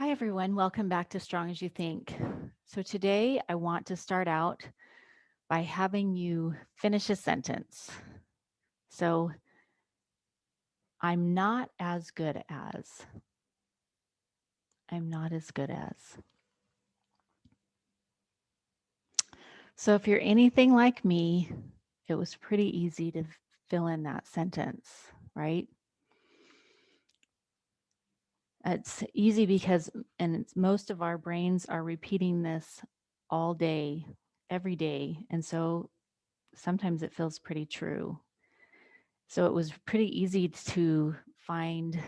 Hi, everyone. Welcome back to Strong as You Think. So, today I want to start out by having you finish a sentence. So, I'm not as good as. I'm not as good as. So, if you're anything like me, it was pretty easy to fill in that sentence, right? It's easy because, most of our brains are repeating this all day, every day. And so sometimes it feels pretty true. So it was pretty easy to find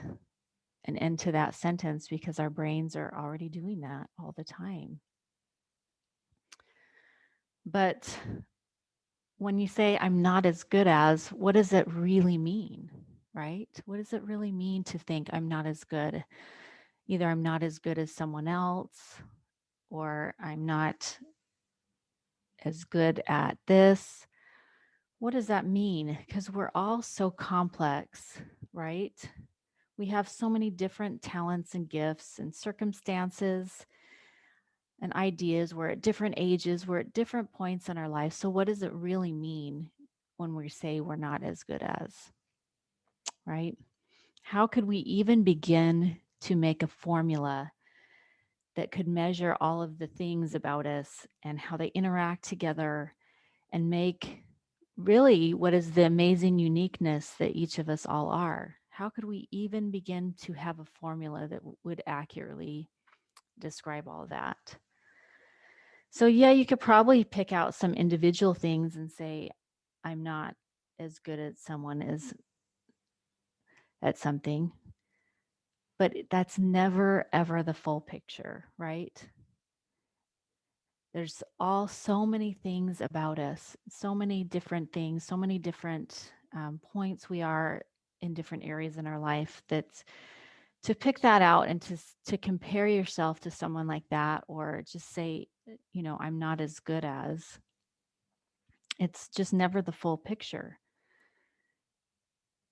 an end to that sentence because our brains are already doing that all the time. But when you say, I'm not as good as, what does it really mean, right? What does it really mean to think I'm not as good? Either I'm not as good as someone else, or I'm not as good at this. What does that mean? Because we're all so complex, right? We have so many different talents and gifts and circumstances and ideas. We're at different ages, we're at different points in our life. So, what does it really mean when we say we're not as good as, right? How could we even begin to make a formula that could measure all of the things about us and how they interact together and make really what is the amazing uniqueness that each of us all are? How could we even begin to have a formula that would accurately describe all that? So, yeah, you could probably pick out some individual things and say, I'm not as good as someone is at something, but that's never, ever the full picture, right? There's all so many things about us, so many different things, so many different points we are in different areas in our life that to pick that out and to compare yourself to someone like that, or just say, I'm not as good as, it's just never the full picture.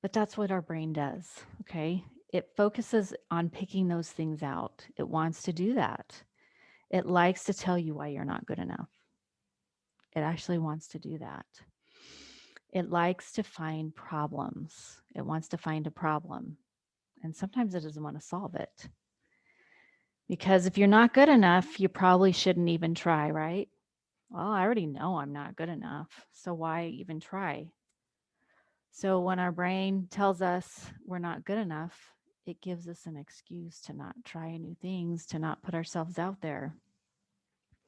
But that's what our brain does, okay? It focuses on picking those things out. It wants to do that. It likes to tell you why you're not good enough. It actually wants to do that. It likes to find problems. It wants to find a problem. And sometimes it doesn't want to solve it. Because if you're not good enough, you probably shouldn't even try, right? Well, I already know I'm not good enough. So why even try? So when our brain tells us we're not good enough, it gives us an excuse to not try new things, to not put ourselves out there.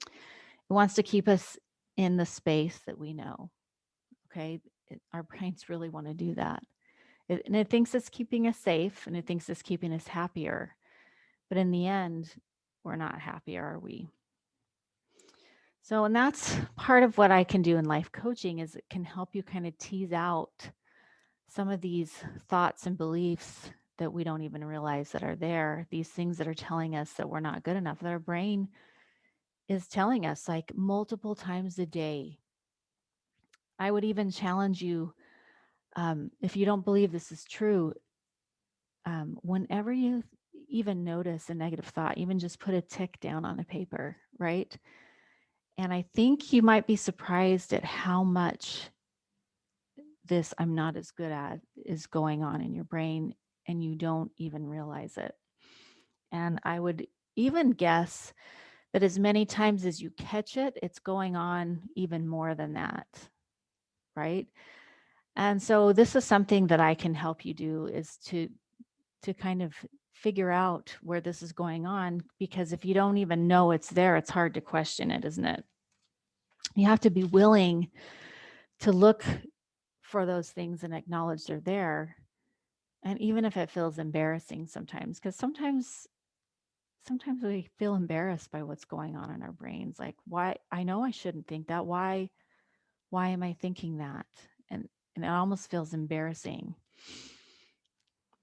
It wants to keep us in the space that we know. Okay. Our brains really want to do that. And it thinks it's keeping us safe and it thinks it's keeping us happier. But in the end, we're not happy, are we? So, and that's part of what I can do in life coaching is it can help you kind of tease out some of these thoughts and beliefs that we don't even realize that are there, these things that are telling us that we're not good enough, that our brain is telling us like multiple times a day. I would even challenge you, if you don't believe this is true, whenever you even notice a negative thought, even just put a tick down on a paper, right? And I think you might be surprised at how much this I'm not as good at is going on in your brain and you don't even realize it. And I would even guess that as many times as you catch it, it's going on even more than that, right? And so this is something that I can help you do is to kind of figure out where this is going on, because if you don't even know it's there, it's hard to question it, isn't it? You have to be willing to look for those things and acknowledge they're there. And even if it feels embarrassing sometimes, because sometimes we feel embarrassed by what's going on in our brains. Like, why? I know I shouldn't think that. Why am I thinking that? And it almost feels embarrassing.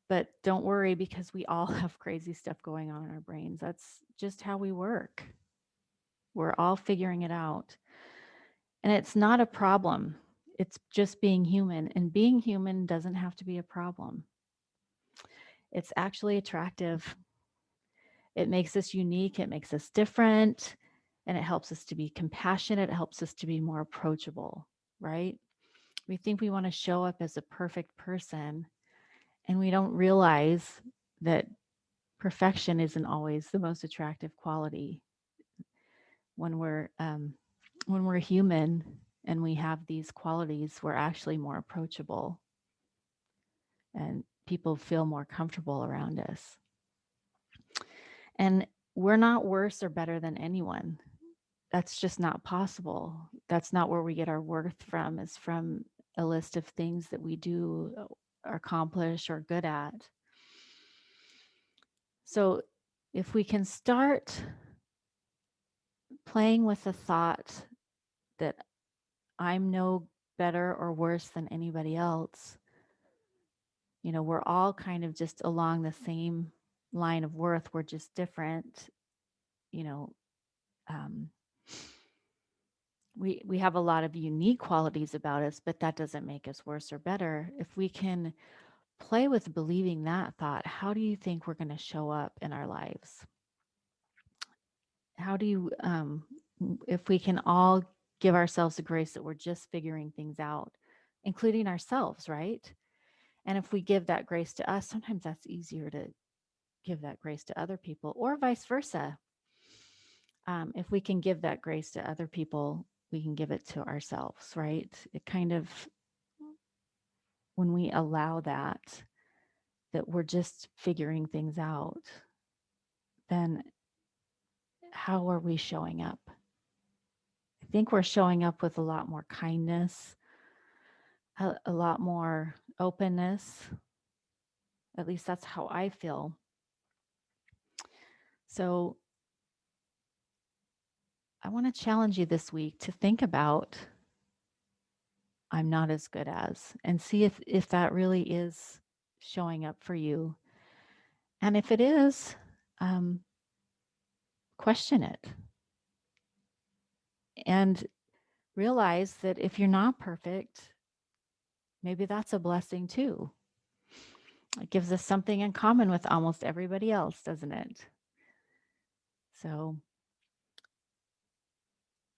But don't worry, because we all have crazy stuff going on in our brains. That's just how we work. We're all figuring it out. And it's not a problem. It's just being human. And being human doesn't have to be a problem. It's actually attractive. It makes us unique, it makes us different, and it helps us to be compassionate, it helps us to be more approachable, right? We think we want to show up as a perfect person, and we don't realize that perfection isn't always the most attractive quality. When we're human and we have these qualities, we're actually more approachable, and people feel more comfortable around us. And we're not worse or better than anyone. That's just not possible. That's not where we get our worth from, is from a list of things that we do or accomplish or good at. So if we can start playing with the thought that I'm no better or worse than anybody else, we're all kind of just along the same line of worth. We're just different. You know, um, we have a lot of unique qualities about us, but that doesn't make us worse or better. If we can play with believing that thought, how do you think we're going to show up in our lives? How do you, if we can all give ourselves the grace that we're just figuring things out, including ourselves, right? And if we give that grace to us, sometimes that's easier to give that grace to other people, or vice versa. If we can give that grace to other people, we can give it to ourselves, right? It kind of, when we allow that we're just figuring things out, then how are we showing up? I think we're showing up with a lot more kindness, a lot more openness. At least that's how I feel. So I want to challenge you this week to think about I'm not as good as, and see if that really is showing up for you. And if it is, question it. And realize that if you're not perfect, maybe that's a blessing too. It gives us something in common with almost everybody else, doesn't it? So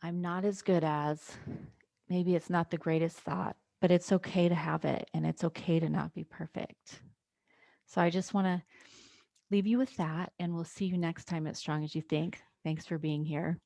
I'm not as good as, maybe it's not the greatest thought, but it's okay to have it, and it's okay to not be perfect. So I just want to leave you with that, and we'll see you next time at Strong as You Think. Thanks for being here.